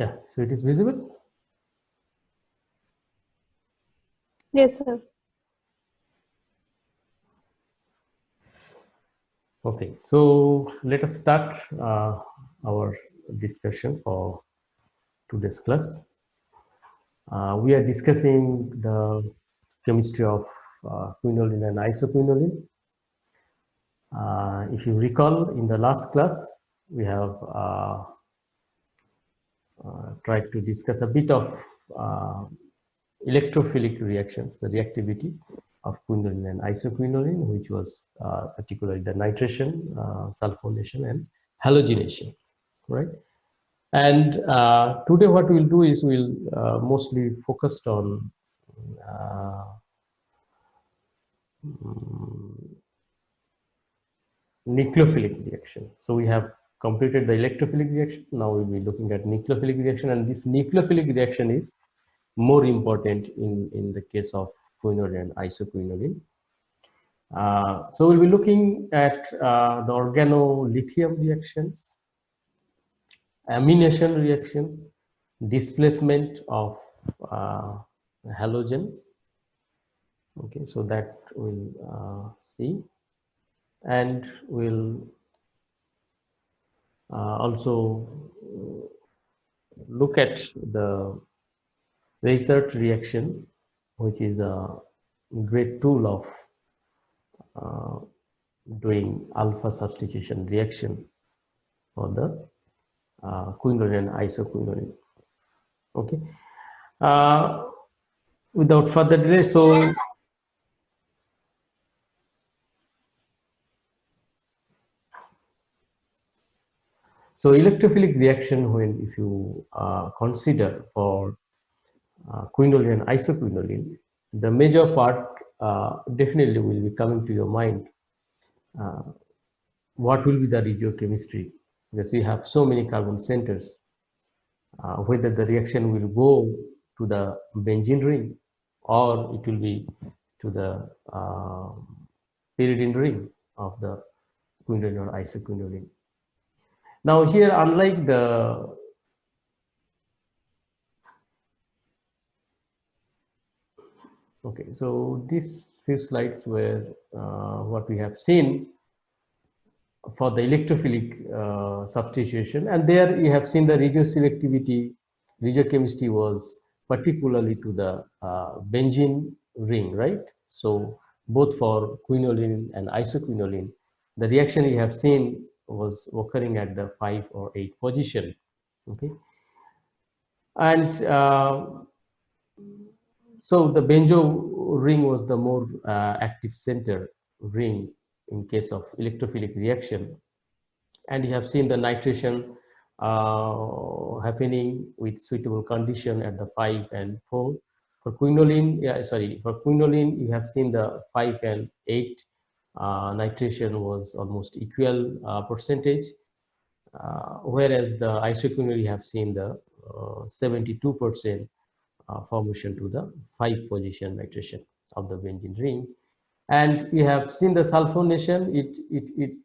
Yeah, so it is visible? Yes, sir. Okay, so let us start our discussion for today's class. We are discussing the chemistry of quinoline and isoquinoline. If you recall, in the last class, we have tried to discuss a bit of electrophilic reactions, the reactivity of quinoline and isoquinoline, which was particularly the nitration, sulfonation, and halogenation, right? And today what we'll do is we'll mostly focused on nucleophilic reaction. So we have completed the electrophilic reaction. Now we'll be looking at nucleophilic reaction, and this nucleophilic reaction is more important in the case of quinoline and isoquinoline. So we'll be looking at the organolithium reactions, amination reaction, displacement of halogen. Okay, so that we'll see, and we'll also look at the research reaction, which is a great tool of doing alpha substitution reaction for the quinoline and isoquinoline. Okay. Without further delay, so electrophilic reaction, when if you consider for quinoline and isoquinoline, the major part definitely will be coming to your mind. What will be the regiochemistry? Because we have so many carbon centers, whether the reaction will go to the benzene ring or it will be to the pyridine ring of the quinoline or isoquinoline. Now here, unlike the okay, so these few slides were what we have seen for the electrophilic substitution, and there you have seen the regioselectivity, regiochemistry was particularly to the benzene ring, right? So both for quinoline and isoquinoline, the reaction you have seen was occurring at the 5 or 8 position, okay? And so the benzo ring was the more active center ring in case of electrophilic reaction, and you have seen the nitration happening with suitable condition at the 5 and 4. For quinoline, for quinoline, you have seen the 5 and 8 nitration was almost equal percentage, whereas the isoquinoline you have seen the 72% formation to the 5 position nitration of the benzene ring. And we have seen the sulfonation.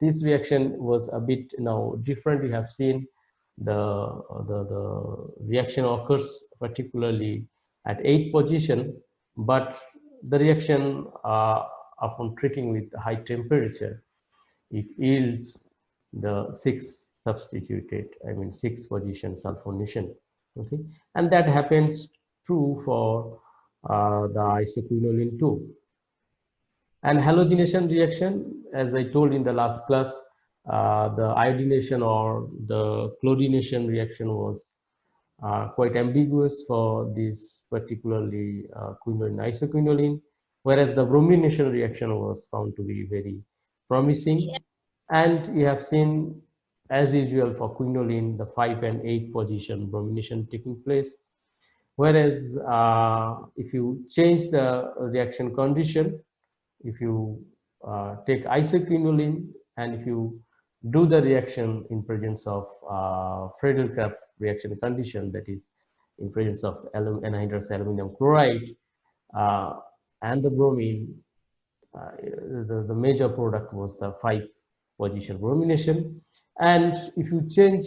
This reaction was a bit now different. We have seen the reaction occurs particularly at 8 position, but the reaction upon treating with high temperature, it yields the 6 substituted, 6 position sulfonation. Okay, and that happens true for the isoquinoline too. And halogenation reaction, as I told in the last class, the iodination or the chlorination reaction was quite ambiguous for this particularly quinoline isoquinoline, whereas the bromination reaction was found to be very promising. And we have seen, as usual for quinoline, the 5 and 8 position bromination taking place. Whereas if you change the reaction condition, if you take isoquinoline and if you do the reaction in presence of Friedel-Crafts reaction condition, that is in presence of anhydrous aluminum chloride and the bromine, the major product was the 5 position bromination, And if you change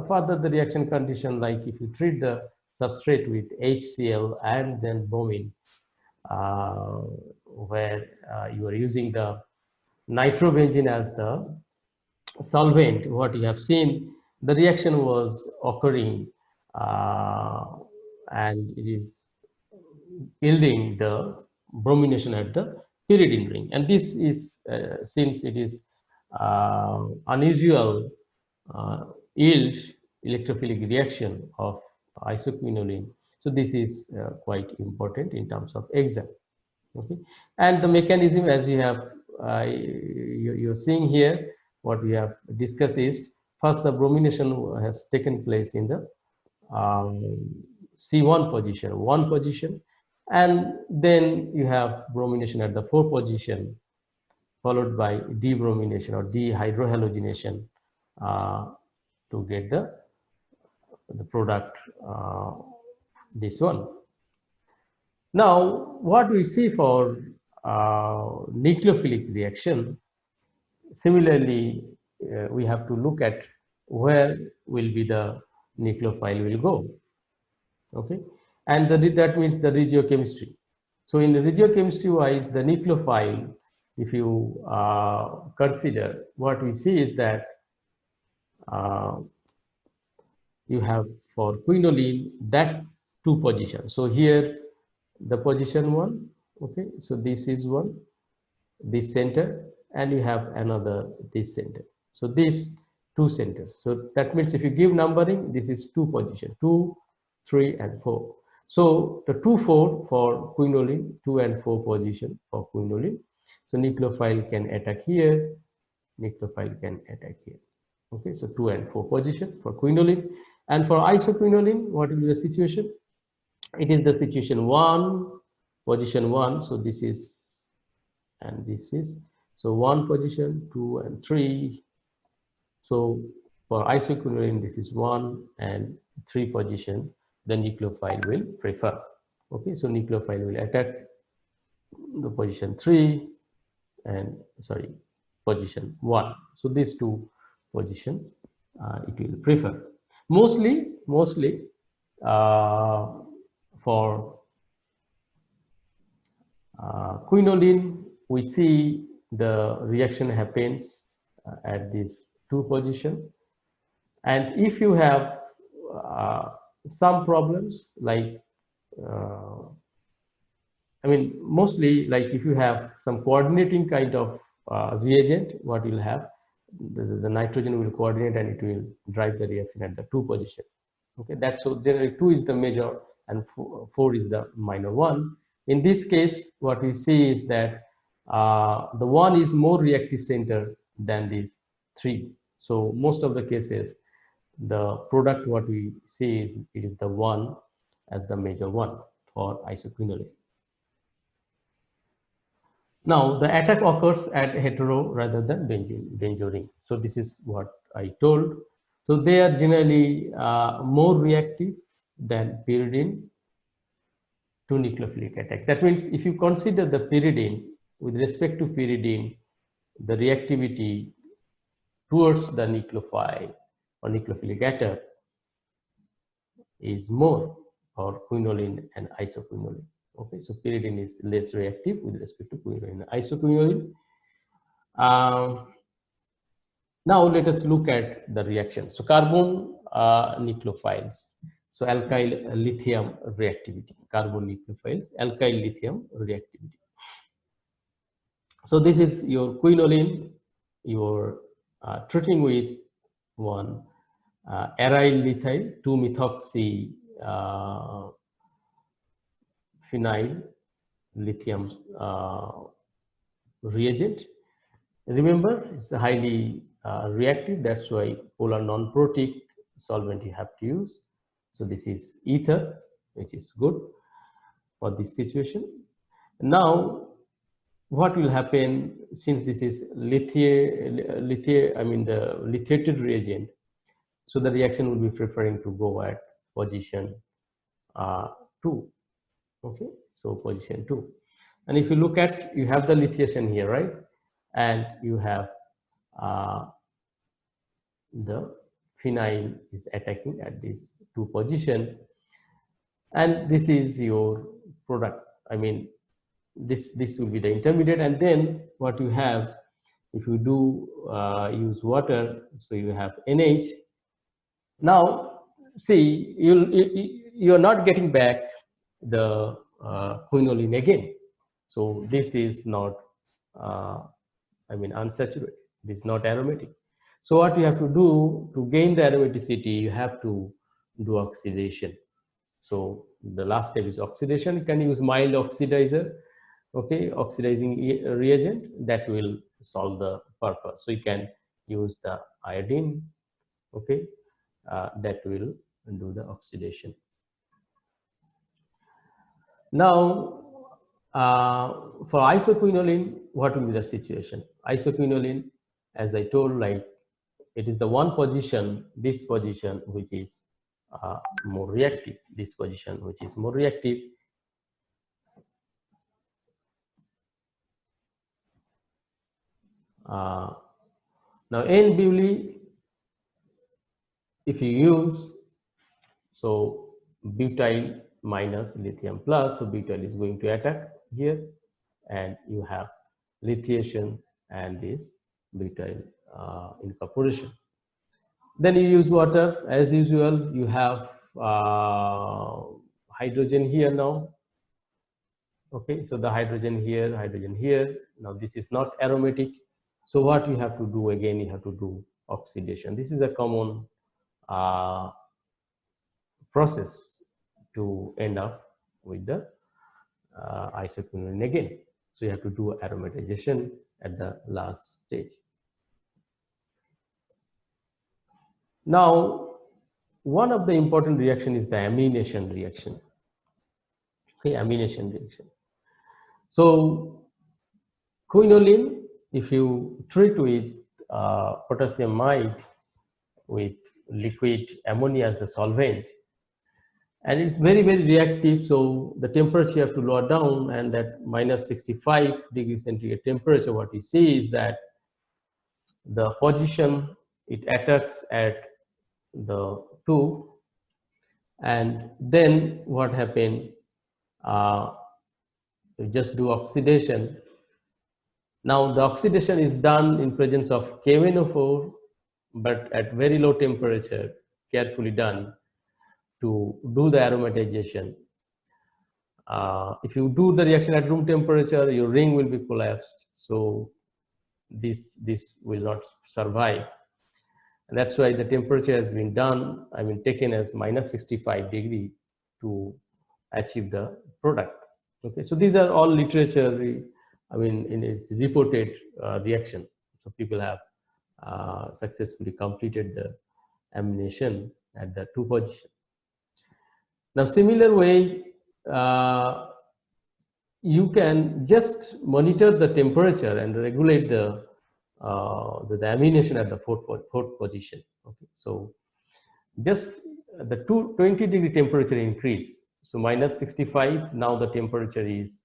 further the reaction condition, like if you treat the substrate with HCl and then bromine, where you are using the nitrobenzene as the solvent, what you have seen, the reaction was occurring uh, and it is yielding the bromination at the pyridine ring. And this is, since it is unusual yield electrophilic reaction of isoquinoline, so this is quite important in terms of exam. Okay, and the mechanism, as you have you're seeing here, what we have discussed is, first the bromination has taken place in the C1 position, 1 position, and then you have bromination at the 4 position, followed by debromination or dehydrohalogenation to get the product, this one. Now, what we see for nucleophilic reaction, similarly, we have to look at where will be the nucleophile will go. Okay, and that means the regiochemistry. So in the regiochemistry wise, the nucleophile, if you consider, what we see is that you have for quinoline that 2 positions. So here the position 1, okay, so this is 1, this center, and you have another this center. So these 2 centers. So that means if you give numbering, this is 2 position, 2, 3, and 4. So the 2, 4 for quinoline, 2 and 4 position for quinoline. So nucleophile can attack here, nucleophile can attack here. Okay, so 2 and 4 position for quinoline. And for isoquinoline, what will be the situation? It is the situation 1, position 1. So this is, and this is, so 1 position, 2 and 3. So for isoquinoline, this is 1 and 3 position, the nucleophile will prefer. Okay, so nucleophile will attack the position 3 and, sorry, position 1. So these 2 positions it will prefer. Mostly for quinoline, we see the reaction happens at this 2 position. And if you have some problems, like I mean, mostly like if you have some coordinating kind of reagent, what you'll have, the nitrogen will coordinate and it will drive the reaction at the 2 position. Okay, that's, so there 2 is the major and 4 is the minor one. In this case, what we see is that the 1 is more reactive center than this 3. So most of the cases, the product what we see is, it is the 1 as the major one for isoquinoline. Now, the attack occurs at hetero rather than benzo ring. So this is what I told. So they are generally more reactive than pyridine to nucleophilic attack. That means if you consider the pyridine, with respect to pyridine, the reactivity towards the nucleophile or nucleophilic attack is more for quinoline and isoquinoline. Okay, so pyridine is less reactive with respect to quinoline and isoquinoline. Now let us look at the reaction. So carbon nucleophiles. So alkyl lithium reactivity. Carbon nucleophiles, alkyl lithium reactivity. So this is your quinoline. You're treating with one aryl lithyl 2-methoxy phenyl lithium reagent. Remember, it's highly reactive. That's why polar non-protic solvent you have to use. So this is ether, which is good for this situation. Now, what will happen, since this is the lithiated reagent, so the reaction will be preferring to go at position 2. Okay, so position 2. And if you look at, you have the lithiation here, right? And you have the phenyl is attacking at this 2 position, and this is your product. I mean, this will be the intermediate, and then what you have, if you do use water, so you have NH. Now see, you're not getting back the quinoline again, so this is not unsaturated, this is not aromatic. So what you have to do to gain the aromaticity, you have to do oxidation. So the last step is oxidation. You can use mild oxidizer, okay, oxidizing reagent that will solve the purpose. So you can use the iodine, okay, that will do the oxidation. Now, for isoquinoline, what will be the situation? Isoquinoline, as I told, like it is the one position, this position, which is more reactive, this position, which is more reactive. Now N-Bewley, if you use, so butyl minus lithium plus, so butyl is going to attack here, and you have lithiation and this butyl incorporation. Then you use water as usual. You have hydrogen here now. Okay, so the hydrogen here. Now this is not aromatic. So what you have to do again? You have to do oxidation. This is a common process to end up with the isoquinoline again. So you have to do aromatization at the last stage. Now, one of the important reaction is the amination reaction. Okay, amination reaction. So quinoline, if you treat with potassium iode with liquid ammonia as the solvent, and it's very, very reactive, so the temperature you have to lower down, and that minus 65 degrees centigrade temperature, what you see is that the position it attacks at the 2, and then what happened, you just do oxidation. Now the oxidation is done in presence of KMnO4, but at very low temperature, carefully done to do the aromatization. If you do the reaction at room temperature, your ring will be collapsed, so this will not survive. And that's why the temperature has been done, taken as minus 65 degree to achieve the product. Okay, so these are all literature, in its reported reaction. So people have successfully completed the amination at the 2 position. Now, similar way, you can just monitor the temperature and regulate the amination at the fourth position. Okay, so just the 20 degree temperature increase. So minus 65. Now the temperature is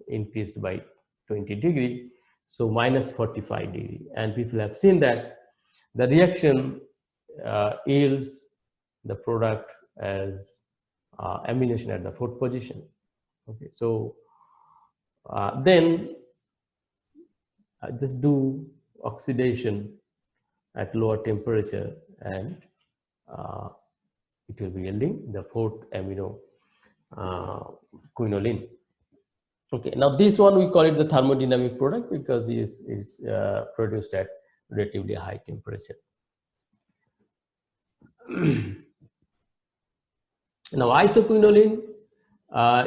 increased by 20 degree. So minus 45 degree, and people have seen that the reaction yields the product as amination at the 4th position. Okay, so then just do oxidation at lower temperature, and it will be yielding the 4th amino quinoline. Okay, now this one we call it the thermodynamic product because it is produced at relatively high temperature. Now isoquinoline,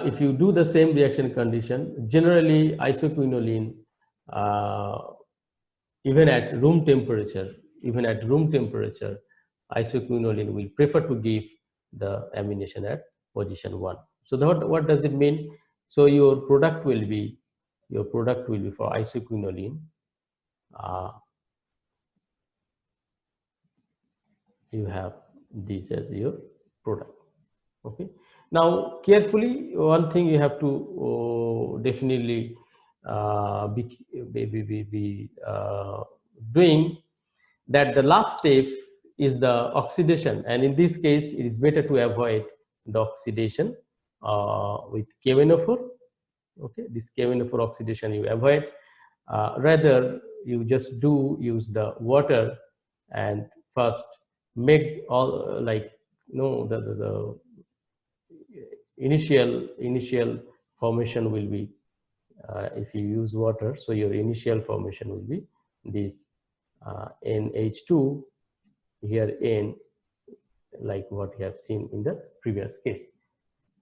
if you do the same reaction condition, generally isoquinoline, even at room temperature, isoquinoline will prefer to give the amination at position 1. So what does it mean? So your product will be for isoquinoline. You have this as your product. Okay. Now carefully, one thing you have do doing that the last step is the oxidation, and in this case it is better to avoid the oxidation with KNO4. Okay, this KNO4 oxidation you avoid, rather you just use the water and first make all the initial formation will be, if you use water, so your initial formation will be this NH2 here, N, like what you have seen in the previous case.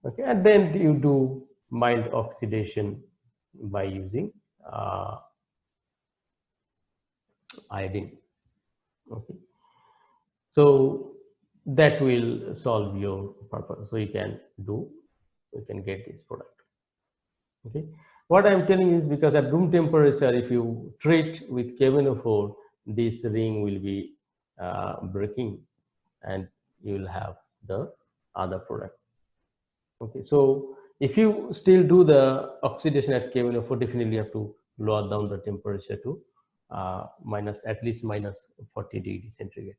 Okay, and then you do mild oxidation by using iodine. Okay, so that will solve your purpose. So you can get this product. Okay, what I'm telling is because at room temperature, if you treat with KNO4, this ring will be breaking, and you will have the other product. Okay, so if you still do the oxidation at KNO4, definitely you have to lower down the temperature to at least minus 40 degrees centigrade.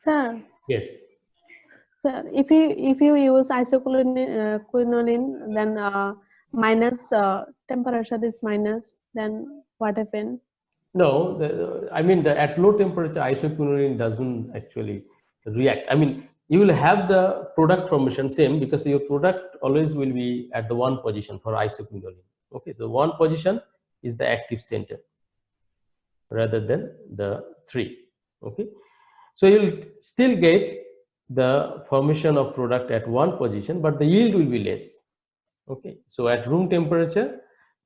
Sir. Yes. So if you use isoquinoline, then minus temperature is minus, then what happens? No, at low temperature, isoquinoline doesn't actually react. I mean, you will have the product formation same, because your product always will be at the one position for isoquinoline. Okay, so one position is the active center rather than the three. Okay, so you'll still get the formation of product at one position, but the yield will be less. Okay, so at room temperature,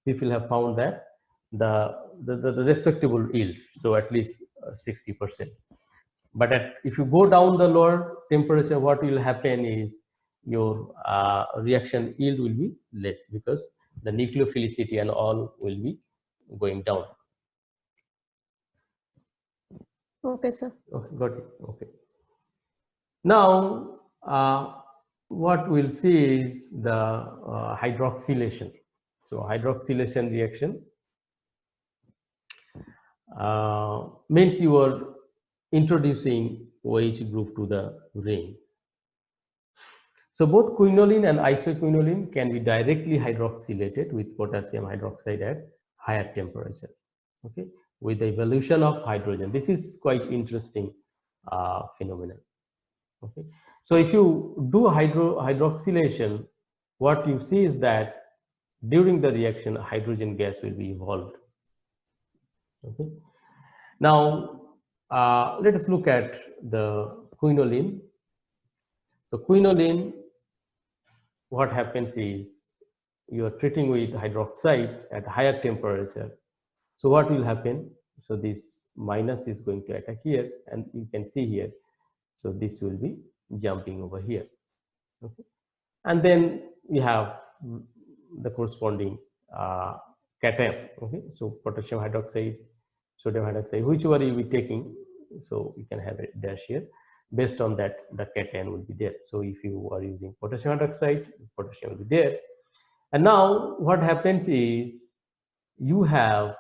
people have found that the respectable yield, so at least 60%. But if you go down the lower temperature, what will happen is your reaction yield will be less, because the nucleophilicity and all will be going down. Okay, sir. Okay, got it. Okay. Now, what we'll see is the hydroxylation. So hydroxylation reaction means you are introducing OH group to the ring. So both quinoline and isoquinoline can be directly hydroxylated with potassium hydroxide at higher temperature. Okay, with the evolution of hydrogen. This is quite interesting phenomenon. Okay, so if you do hydroxylation, what you see is that during the reaction, hydrogen gas will be evolved. Okay, now let us look at the quinoline. So quinoline, what happens is you are treating with hydroxide at higher temperature. So what will happen? So this minus is going to attack here, and you can see here. So this will be jumping over here. Okay, and then you have the corresponding cation. Okay, so potassium hydroxide, sodium hydroxide, whichever you will be taking, so you can have a dash here. Based on that, the cation will be there. So if you are using potassium hydroxide, potassium will be there. And now what happens is you have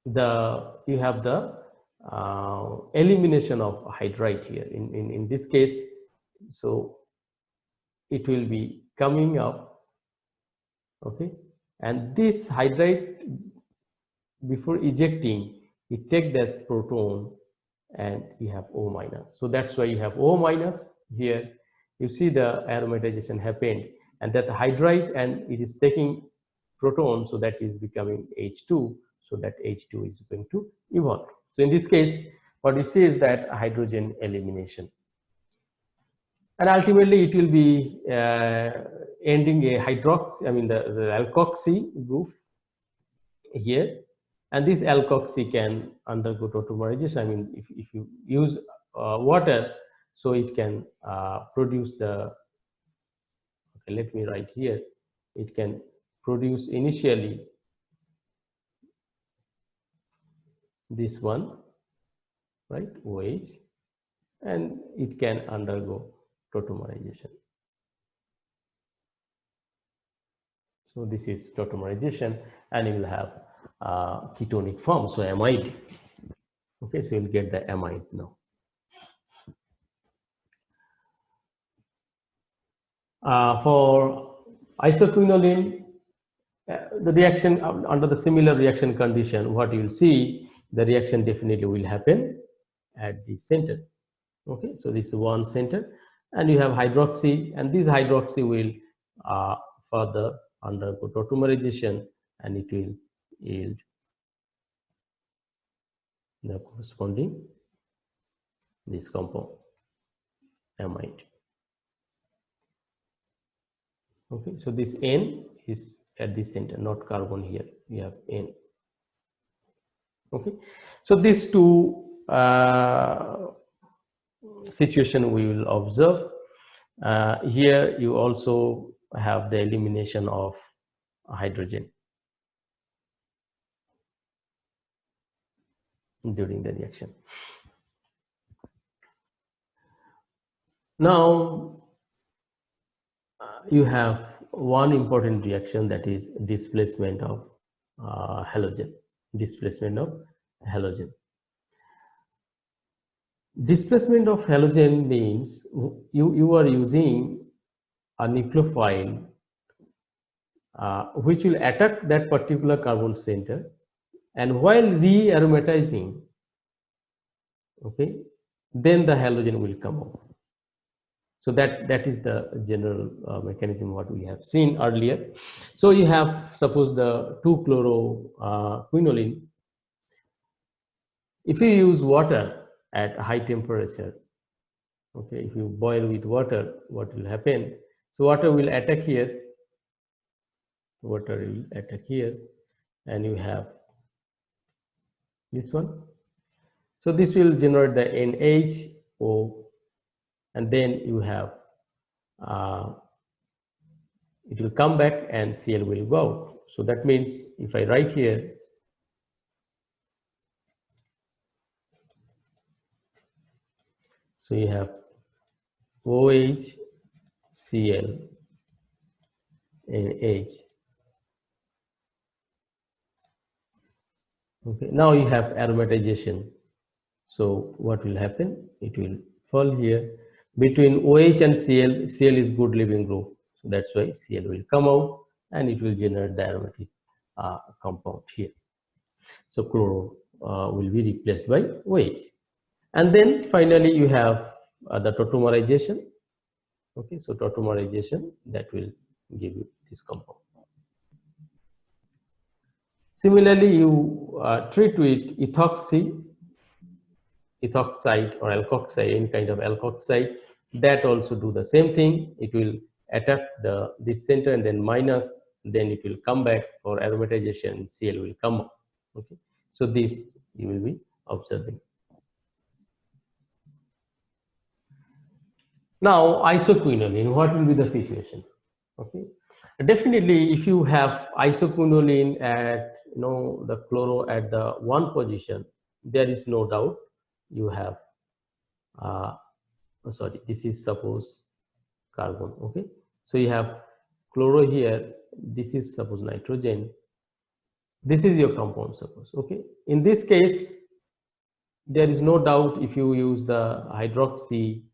the elimination of hydride here in this case. So it will be coming up. Okay, and this hydride, before ejecting, it take that proton and you have O minus. So that's why you have O minus here. You see the aromatization happened, and that hydride, and it is taking proton, so that is becoming H2. So that H2 is going to evolve. So in this case, what you see is that hydrogen elimination, and ultimately it will be ending a the alkoxy group here, and this alkoxy can undergo tautomerization. I mean, if you use water, so it can produce the, okay, let me write here, it can produce initially this one, right, OH, and it can undergo tautomerization. So this is tautomerization, and you will have ketonic form, so amide. Okay, so you'll get the amide now. For isoquinoline, the reaction under the similar reaction condition, what you will see, the reaction definitely will happen at the center. Okay, so this is one center, and you have hydroxy, and this hydroxy will further undergo tautomerization, and it will yield the corresponding this compound amide. Okay, so this N is at the center, not carbon here. We have N. Okay, so these two situation we will observe. Here you also have the elimination of hydrogen during the reaction. Now you have one important reaction, that is displacement of halogen. Displacement of halogen. Displacement of halogen means you are using a nucleophile which will attack that particular carbon center, and while re-aromatizing, okay, then the halogen will come out. So that is the general mechanism what we have seen earlier. So you have, suppose the 2-chloro-quinoline. If you use water at high temperature, okay, if you boil with water, what will happen? So water will attack here, water will attack here, and you have this one. So this will generate the NHO, and then you have it will come back and Cl will go out. So that means if I write here, so you have OH, Cl, NH. Okay, now you have aromatization. So what will happen? It will fall here between OH and Cl. Cl is good leaving group, so that's why Cl will come out and it will generate the aromatic compound here. So chloro will be replaced by OH, and then finally you have the tautomerization. Okay, so tautomerization, that will give you this compound. Similarly, you treat with ethoxide or alkoxide, any kind of alkoxide, that also do the same thing. It will attack this center and then minus, then it will come back for aromatization, Cl will come up. Okay, so this you will be observing. Now isoquinoline, what will be the situation? Okay, definitely if you have isoquinoline at the chloro at the one position, there is no doubt you have sorry, this is suppose carbon. Okay, so you have chloro here, this is suppose nitrogen, this is your compound suppose. Okay, in this case there is no doubt if you use the hydroxy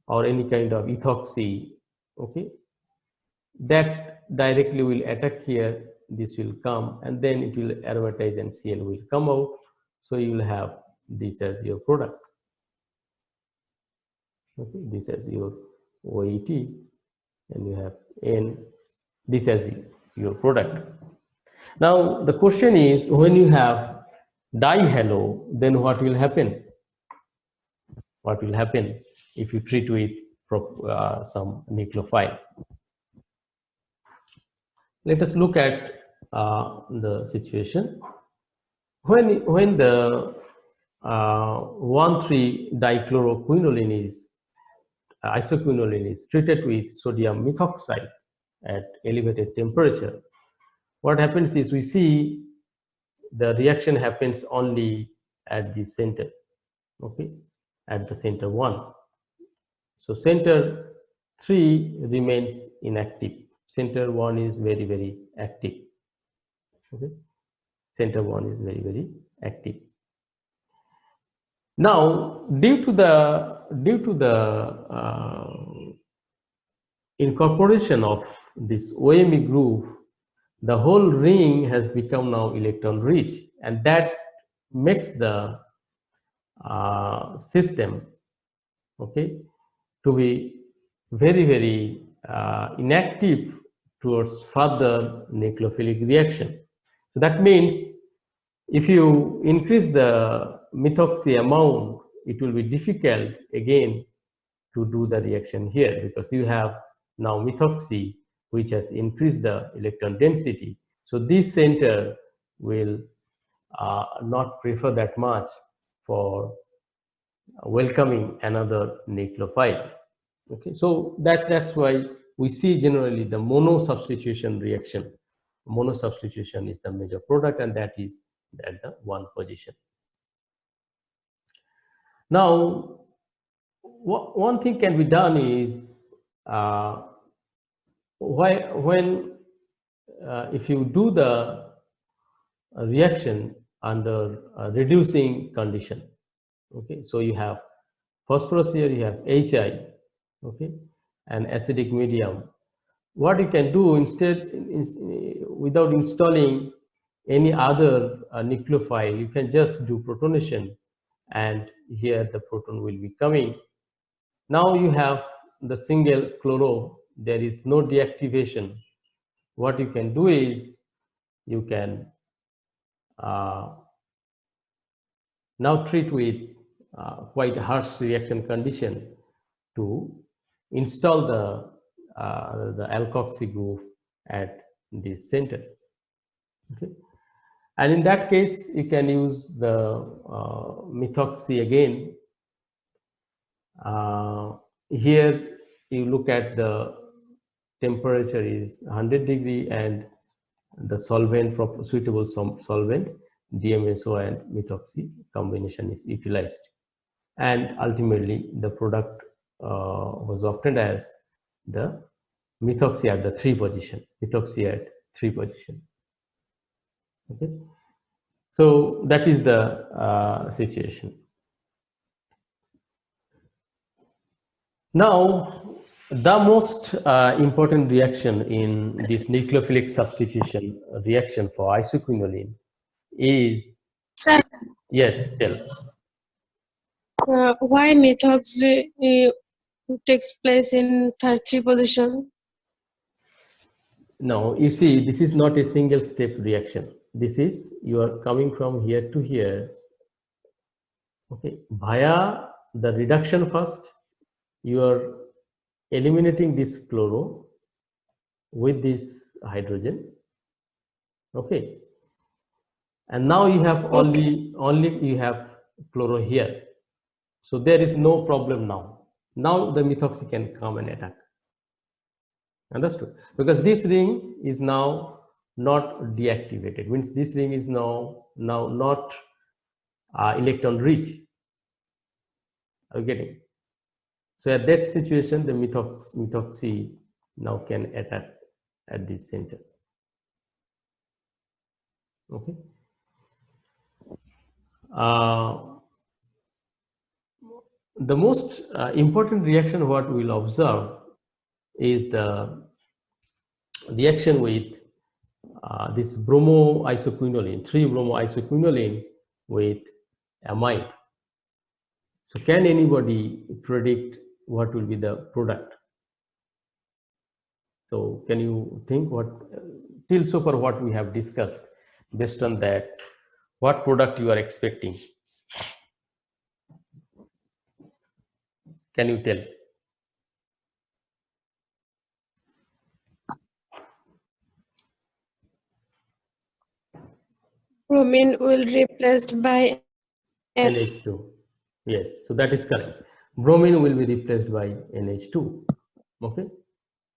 or any kind of ethoxy, okay, that directly will attack here, this will come and then it will aromatize and Cl will come out. So you will have this as your product. Okay, this as your OET, and you have N, this as your product. Now the question is, when you have dihalo, then what will happen? What will happen if you treat with some nucleophile? Let us look at the situation. When the 1,3-dichloroquinoline is isoquinoline is treated with sodium methoxide at elevated temperature, what happens is we see the reaction happens only at the center, okay, at the center 1. So center 3 remains inactive. center one is very, very active. Okay, center one is very, very active. Now, due to the incorporation of this OMe group, the whole ring has become now electron rich, and that makes the system, okay, to be very, very inactive towards further nucleophilic reaction. So that means if you increase the methoxy amount, it will be difficult again to do the reaction here, because you have now methoxy which has increased the electron density. So this center will not prefer that much for welcoming another nucleophile. Okay, so that's why we see generally the mono substitution reaction. Mono substitution is the major product, and that is at the 1 position. Now, one thing can be done is if you do the reaction under a reducing condition. Okay, so you have phosphorus here, you have HI, okay, and acidic medium. What you can do instead, without installing any other nucleophile, you can just do protonation, and here the proton will be coming. Now you have the single chloro, there is no deactivation. What you can do is you can now treat with quite harsh reaction condition to install the alkoxy group at this center. Okay, and in that case you can use the methoxy again. Here you look at the temperature is 100 degree, and the solvent, suitable solvent, DMSO and methoxy combination is utilized, and ultimately the product was obtained as the methoxy at the 3 position, methoxy at 3 position. Okay, so that is the situation. Now, the most important reaction in this nucleophilic substitution reaction for isoquinoline is, Sir, yes, tell. why methoxy takes place in third 3 position? No, you see, this is not a single step reaction. This is, you are coming from here to here, okay, via the reduction first, you are eliminating this chloro with this hydrogen, okay, and now you have only you have chloro here, so there is no problem now. Now the methoxy can come and attack. Understood? Because this ring is now not deactivated, means this ring is now not electron rich. Are you getting? So at that situation, the methoxy now can attack at this center. Okay. The most important reaction what we will observe is the reaction with this bromo-isoquinoline, 3-bromo-isoquinoline with amide. So can anybody predict what will be the product? So can you think what, till so far what we have discussed, based on that, what product you are expecting? Can you tell? Bromine will replaced by NH2. Yes, so that is correct. Bromine will be replaced by NH2. Okay.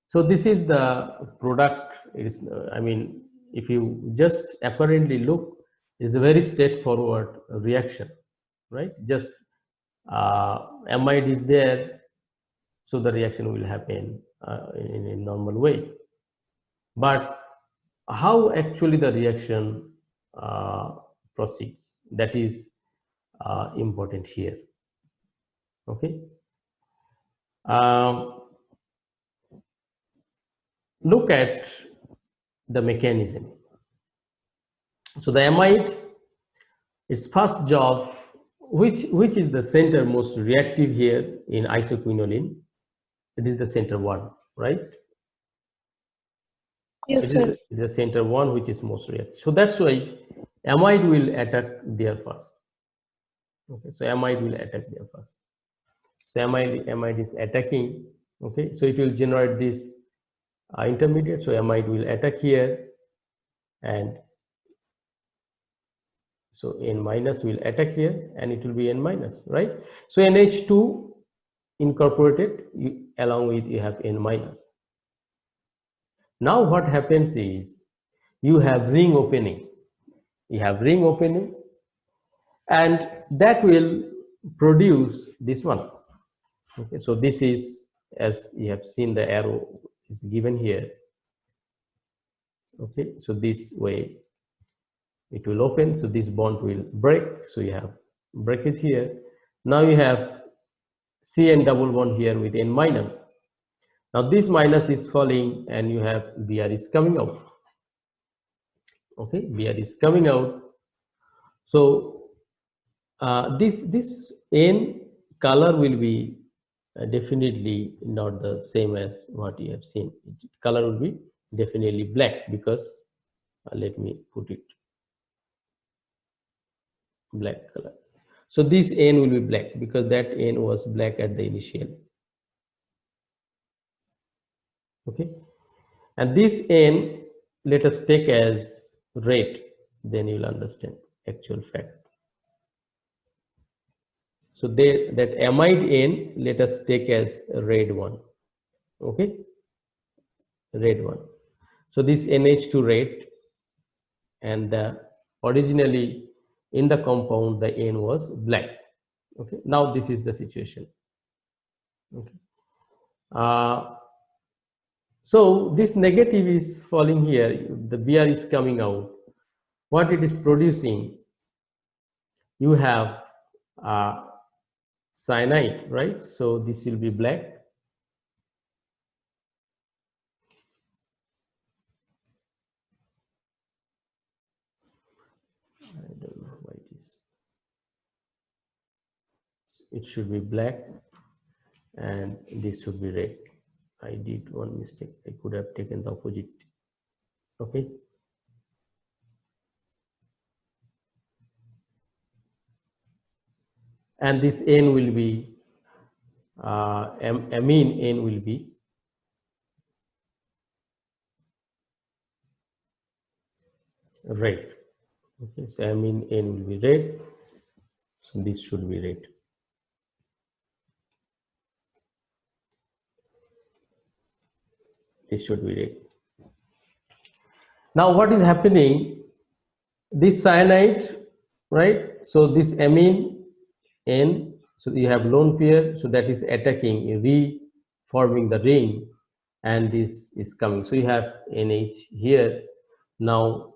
So this is the product. It is, I mean, if you just apparently look, it's a very straightforward reaction, right? Just amide is there, so the reaction will happen in a normal way. But how actually the reaction proceeds, that is important here. Okay. Look at the mechanism. So the amide, its first job, which is the center most reactive here in isoquinoline, it is the center one, right? Yes, sir. It is the center one which is most reactive. So that's why amide will attack there first. Okay, so amide will attack there first. So amide is attacking. Okay, so it will generate this intermediate. So amide will attack here, and so N minus will attack here, and it will be N minus, right? So NH2 incorporated along with you have N minus. Now what happens is you have ring opening. You have ring opening, and that will produce this one. Okay, so this is, as you have seen, the arrow is given here. Okay, so this way it will open, so this bond will break, so you have breakage here. Now you have CN double bond here with N minus. Now this minus is falling and you have Br is coming out. Okay, Br is coming out. So this N color will be definitely not the same as what you have seen. Color will be definitely black, because let me put it black color. So this N will be black because that N was black at the initial. Okay, and this N let us take as red, then you will understand actual fact. So there, that amide N let us take as a red one. Okay, red one. So this NH2 red, and originally in the compound the N was black. Okay, now this is the situation. Okay, so this negative is falling here, the Br is coming out. What it is producing, you have cyanide, right? So this will be black. I don't know why it is. It should be black, and this should be red. I did one mistake. I could have taken the opposite. Okay. And this N will be, amine N will be red. Okay, so amine N will be red. So this should be red. This should be red. Now what is happening? This cyanide, right? So this amine N, so you have lone pair, so that is attacking, reforming the ring, and this is coming. So you have NH here. Now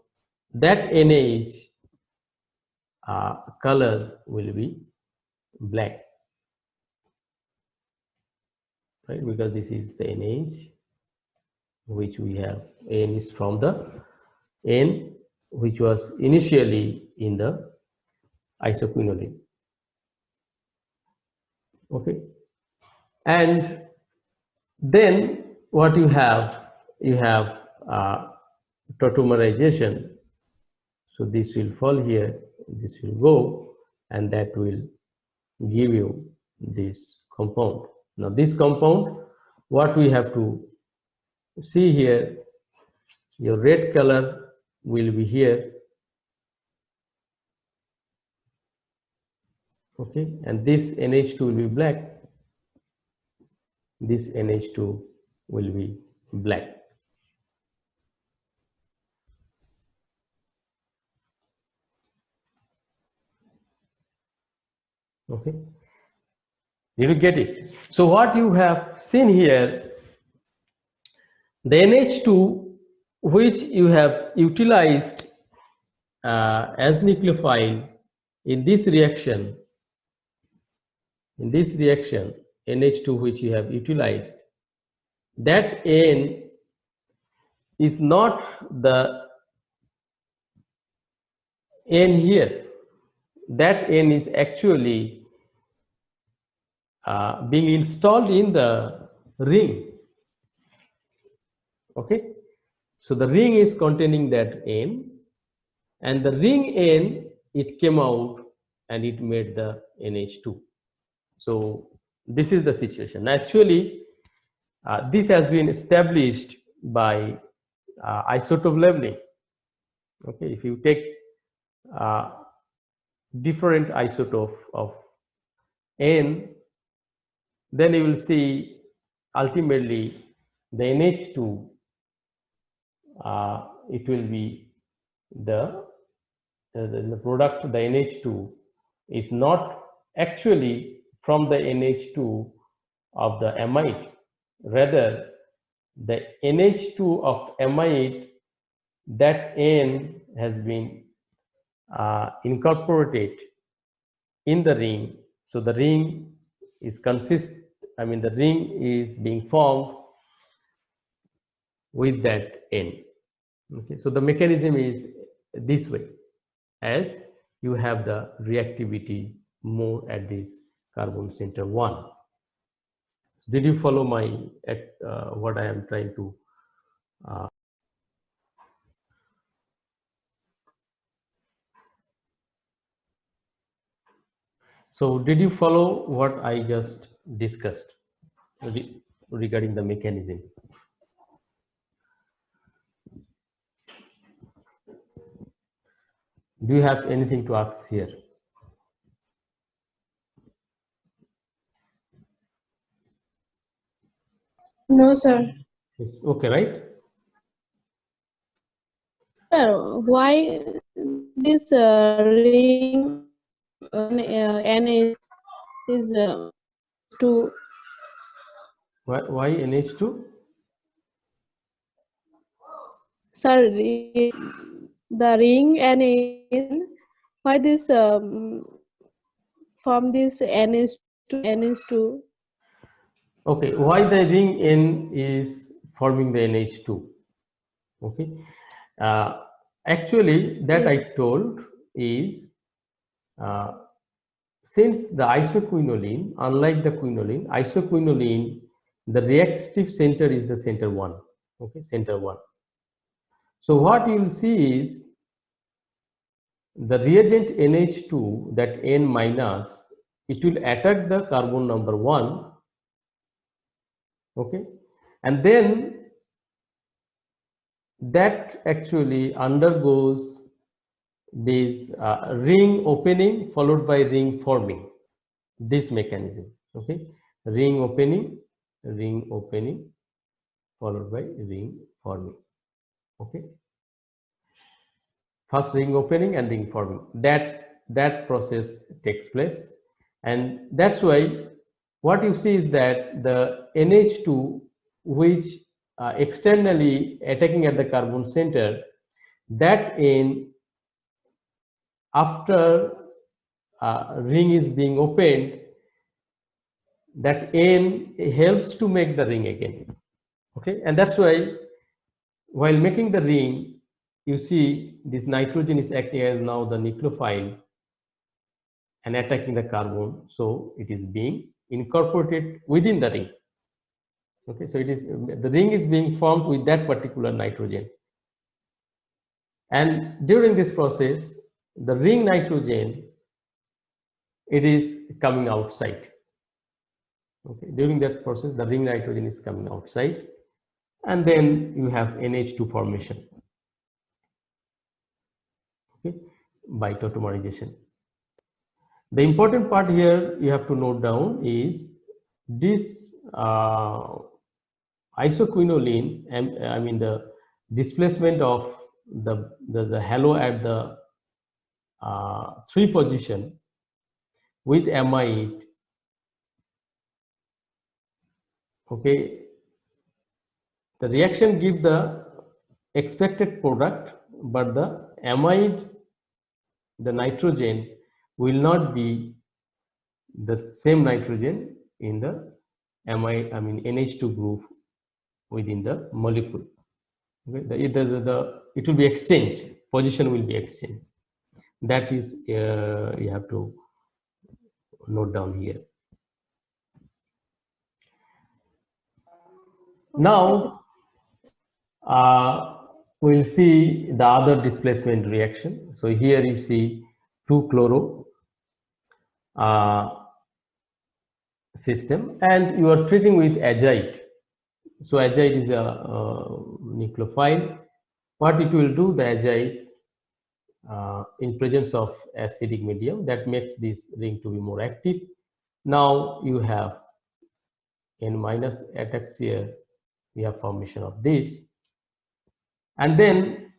that NH color will be black, right? Because this is the NH which we have. N is from the N which was initially in the isoquinoline. Okay, and then what you have tautomerization. So this will fall here, this will go, and that will give you this compound. Now this compound, what we have to see here, your red color will be here. Okay, and this NH2 will be black. This NH2 will be black. Okay, did you get it? So what you have seen here, the NH2 which you have utilized as nucleophile in this reaction, NH2 which you have utilized, that N is not the N here. That N is actually being installed in the ring. Okay, so the ring is containing that N, and the ring N, it came out and it made the NH2. So this is the situation. Actually, this has been established by isotope labeling. Okay, if you take different isotope of N, then you will see ultimately the NH2, it will be the product, the NH2 is not actually from the NH2 of the amide, rather the NH2 of amide, that N has been incorporated in the ring. So the ring is the ring is being formed with that N. Okay, so the mechanism is this way, as you have the reactivity more at this carbon center 1. Did you follow my what I am trying to so did you follow what I just discussed regarding the mechanism? Do you have anything to ask here? No, sir. It's okay, right? Sir, why this ring N is to Why NH2? sir the ring N is why this from this NH2 Okay, why the ring N is forming the NH2? Okay, actually that yes. I told is since the isoquinoline, unlike the quinoline, isoquinoline, the reactive center is the center 1. Okay, center 1. So what you will see is the reagent NH2, that N minus, it will attack the carbon number 1. Okay, and then that actually undergoes this ring opening followed by ring forming, this mechanism. Okay, ring opening followed by ring forming. Okay, first ring opening and ring forming, that process takes place, and that's why what you see is that the NH2 which externally attacking at the carbon center, that N, after ring is being opened, that N helps to make the ring again. Okay, and that's why while making the ring, you see this nitrogen is acting as now the nucleophile and attacking the carbon, so it is being incorporated within the ring. Okay, so it is the ring is being formed with that particular nitrogen, and during this process the ring nitrogen, it is coming outside. Okay, during that process the ring nitrogen is coming outside, and then you have NH2 formation, okay, by tautomerization. The important part here you have to note down is this isoquinoline, I mean the displacement of the halo at the 3 position with amide. Okay, the reaction give the expected product, but the amide, the nitrogen will not be the same nitrogen in the amide, I mean NH2 group within the molecule. Okay? It will be exchanged, position will be exchanged. That is, you have to note down here. Now, we'll see the other displacement reaction. So here you see 2-chloro system, and you are treating with azide. So azide is a nucleophile. What it will do, the azide in presence of acidic medium, that makes this ring to be more active. Now you have N minus attacks here, we have formation of this, and then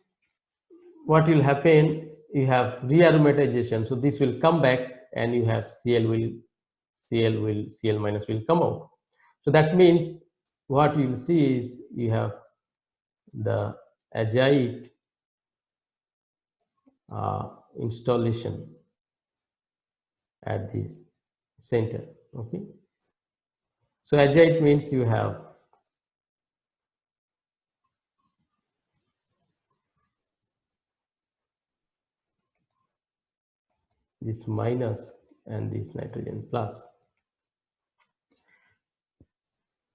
what will happen, you have rearomatization. So this will come back and you have Cl minus will come out. So that means what you will see is you have the azide installation at this center. Okay, so azide means you have this minus and this nitrogen plus.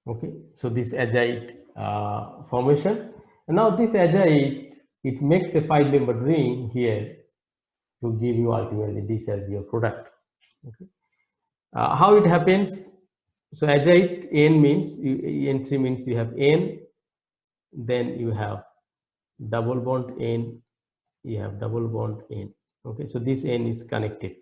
Okay, so this azide formation, and now this azide, it makes a 5-membered ring here to give you ultimately this as your product. Okay, how it happens? So azide N means N3 means you have N, then you have double bond N, you have double bond N. Okay, so this N is connected.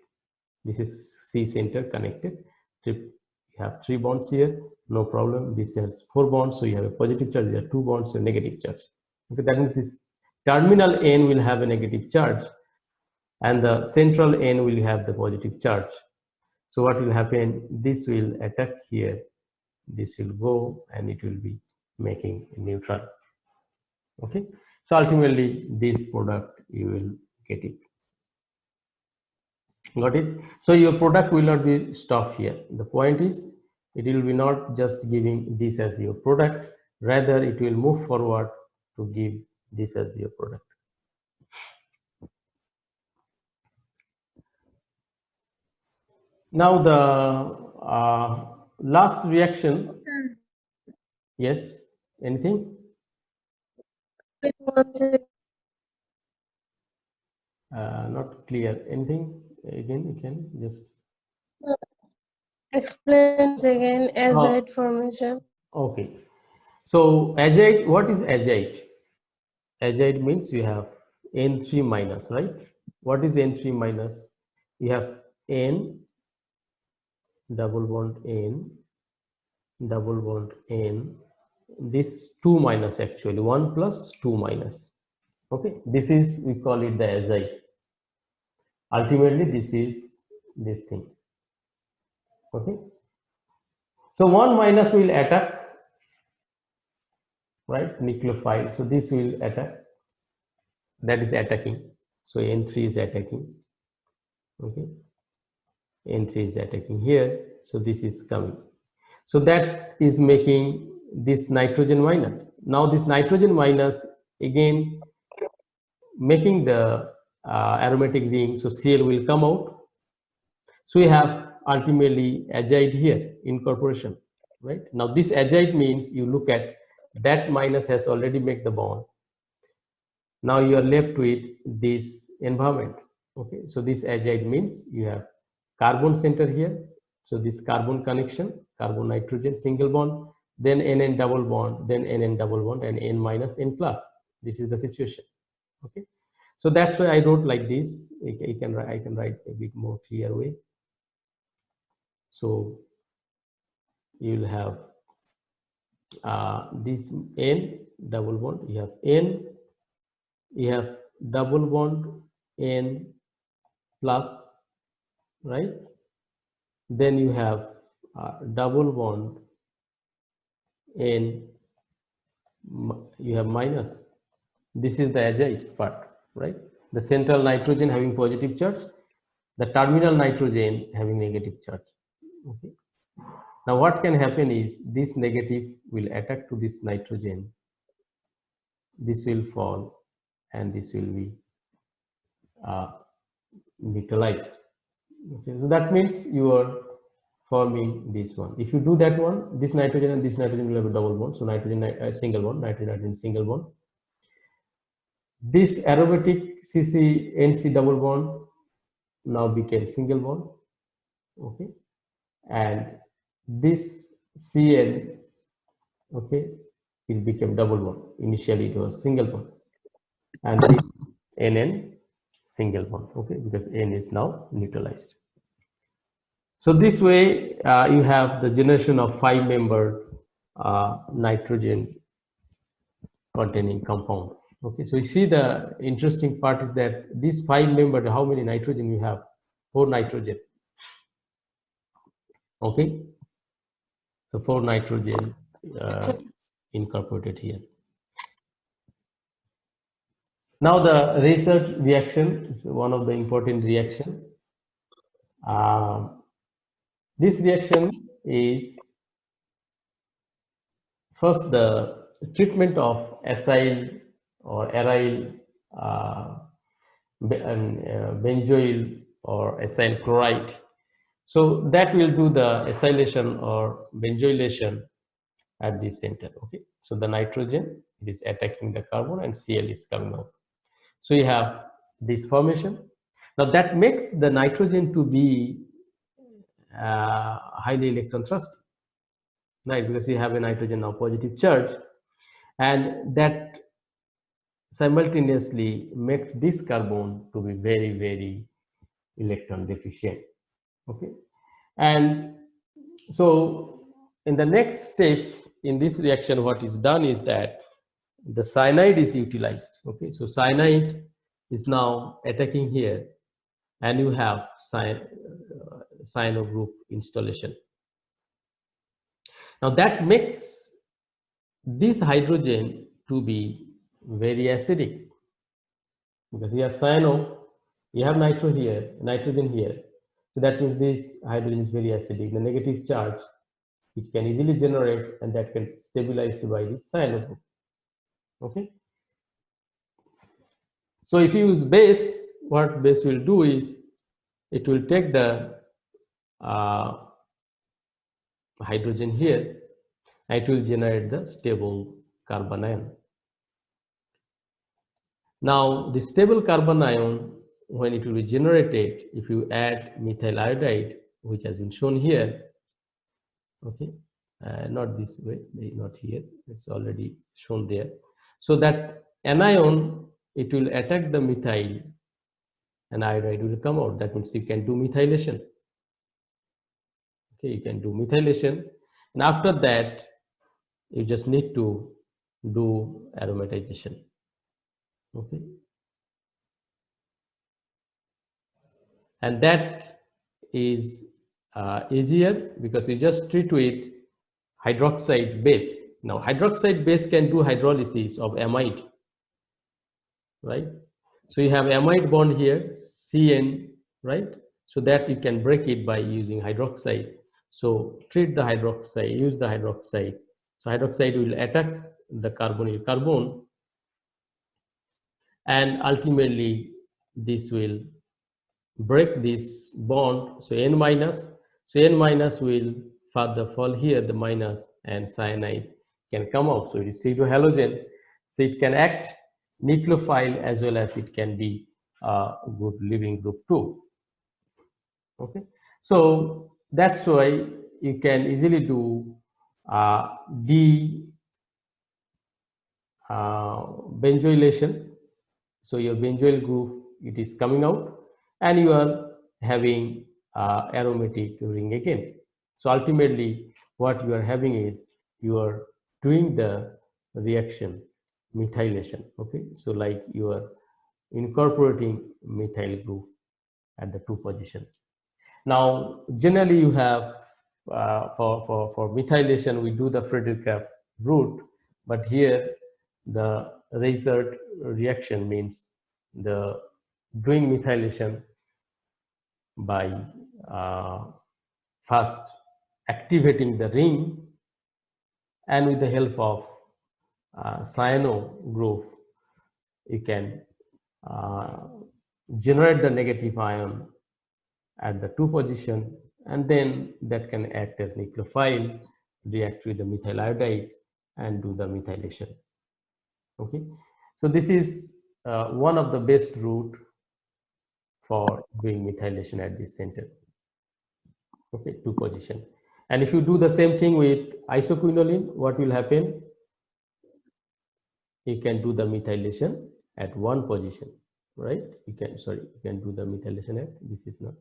This is C center connected. You have 3 bonds here, no problem. This has 4 bonds, so you have a positive charge. There are 2 bonds, so negative charge. Okay, that means this terminal N will have a negative charge, and the central N will have the positive charge. So what will happen? This will attack here. This will go, and it will be making a neutral. Okay, so ultimately this product you will get it. Got it? So your product will not be stopped here. The point is, it will be not just giving this as your product, rather it will move forward to give this as your product. Now the last reaction. Yes, anything? Not clear. Anything? Again, you can just Explain again azide formation. Okay. So azide, what is azide? Azide means you have N3 minus, right? What is N3 minus? You have N, double bond N, double bond N. This 2 minus actually, 1 plus 2 minus. Okay, this is, we call it the azide. Ultimately, this is this thing. Okay. So 1 minus will attack, right, nucleophile. So this will attack, that is attacking. So N3 is attacking. Okay, N3 is attacking here. So this is coming. So that is making this nitrogen minus. Now this nitrogen minus again making the aromatic ring. So Cl will come out. So we have ultimately azide here incorporation, right? Now this azide means you look at that minus has already made the bond. Now you are left with this environment. Okay, so this azide means you have carbon center here. So this carbon connection, carbon nitrogen single bond, then NN double bond, then NN double bond, and N minus N plus. This is the situation. Okay, so that's why I wrote like this. I can write a bit more clear way. So you will have this N double bond. You have N. You have double bond N plus, right? Then you have double bond N, you have minus. This is the azide part, right? The central nitrogen having positive charge, the terminal nitrogen having negative charge. Okay. Now what can happen is this negative will attack to this nitrogen, this will fall, and this will be neutralized. Okay, so that means you are forming this one. If you do that one, this nitrogen and this nitrogen will have a double bond. So nitrogen single bond, nitrogen single bond. This aromatic CC-NC double bond now became single bond. Okay, and this CN, okay, it became double bond. Initially it was single bond, and this NN single bond. Okay, because N is now neutralized. So this way you have the generation of 5-membered nitrogen containing compound. Okay, so you see the interesting part is that this 5-membered, how many nitrogen you have? 4 nitrogen. Okay, so 4 nitrogen incorporated here. Now the research reaction is one of the important reaction. This reaction is first the treatment of acyl or aryl benzoyl or acyl chloride. So that will do the acylation or benzoylation at the center. Okay, so the nitrogen, it is attacking the carbon and Cl is coming out. So you have this formation. Now that makes the nitrogen to be highly electron thrusting, right? Because you have a nitrogen now positive charge, and that simultaneously makes this carbon to be very, very electron deficient. Okay, and so in the next step in this reaction, what is done is that the cyanide is utilized. Okay, so cyanide is now attacking here, and you have cyano group installation. Now that makes this hydrogen to be very acidic, because you have cyano, you have nitrogen here. So that means this hydrogen is very acidic. The negative charge, it can easily generate, and that can stabilized by the cyano group. Okay. So if you use base, what base will do is it will take the hydrogen here, and it will generate the stable carbon ion. Now the stable carbon ion, when it will be generated, if you add methyl iodide, which has been shown here, okay, not this way, not here, it's already shown there. So that anion, it will attack the methyl and iodide will come out. That means you can do methylation. Okay, you can do methylation, and after that you just need to do aromatization. Okay, and that is easier because you just treat with hydroxide base. Now hydroxide base can do hydrolysis of amide, right? So you have amide bond here, CN, right? So that you can break it by using hydroxide. So treat the hydroxide, use the hydroxide. So hydroxide will attack the carbonyl carbon, and ultimately this will break this bond. So N minus, so N minus will further fall here, the minus, and cyanide can come out. So it is C2 halogen. So it can act nucleophile as well as it can be a good leaving group too. Okay, so that's why you can easily do benzoylation. So your benzoyl group, it is coming out, and you are having aromatic ring again. So ultimately what you are having is you are doing the reaction methylation. Okay, so like you are incorporating methyl group at the 2 position. Now generally you have for methylation we do the Friedrich route, but here the Reissert reaction means the doing methylation by first activating the ring, and with the help of cyano group you can generate the negative ion at the 2 position, and then that can act as nucleophile, react with the methyl iodide and do the methylation. Okay, so this is one of the best route for doing methylation at this center. Okay, 2 position. And if you do the same thing with isoquinoline, what will happen? You can do the methylation at 1 position, right? You can do the methylation at, this is not,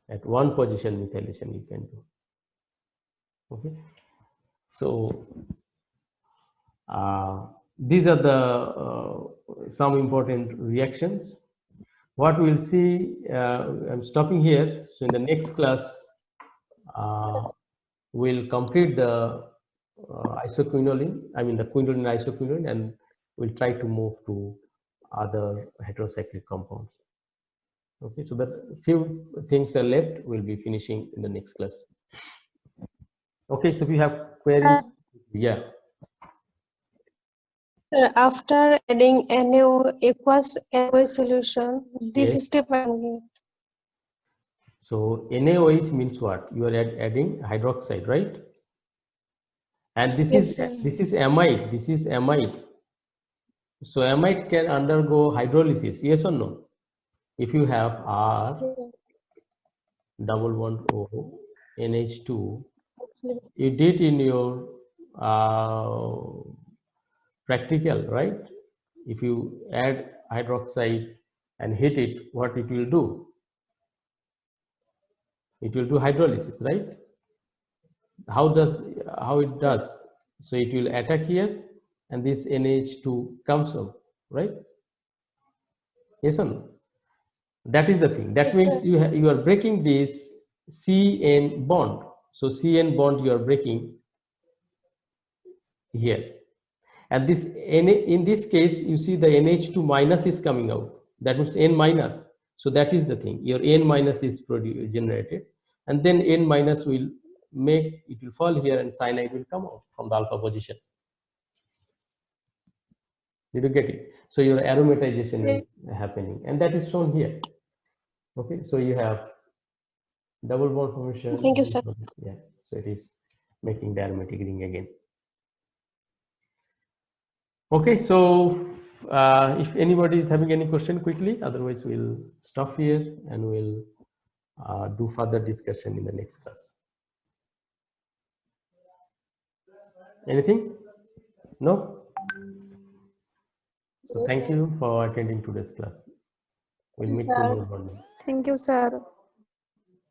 at 1 position methylation you can do. Okay, so these are the some important reactions. What we'll see, I'm stopping here. So in the next class, we'll complete the isoquinoline, I mean the quinoline isoquinoline, and we'll try to move to other heterocyclic compounds. Okay, so that few things are left, we'll be finishing in the next class. Okay, so if you have queries, yeah. After adding NaO aqueous solution, this Yes. step. So NaOH means what? You are adding hydroxide, right? And this Yes, is amide. This is amide. So amide can undergo hydrolysis, yes or no? If you have R double bond O NH2, you did in your practical, right? If you add hydroxide and heat it, what it will do? It will do hydrolysis, right? How it does? So it will attack here, and this NH2 comes out, right? Yes or no? That is the thing. That means you are breaking this CN bond. So CN bond you are breaking here, and this in this case you see the NH2 minus is coming out. That means N minus. So that is the thing. Your N minus is generated, and then N minus will make it will fall here, and cyanide will come out from the alpha position. Did you get it? So your aromatization is happening, and that is shown here. Okay, so you have double bond formation. Thank you, sir. Yeah, so it is making the aromatic ring again. Okay, so if anybody is having any question, quickly, otherwise we'll stop here and we'll do further discussion in the next class. Anything? No? So thank you for attending today's class. We'll meet tomorrow morning. Thank you, sir.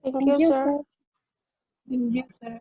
Thank you, sir. Thank you, sir.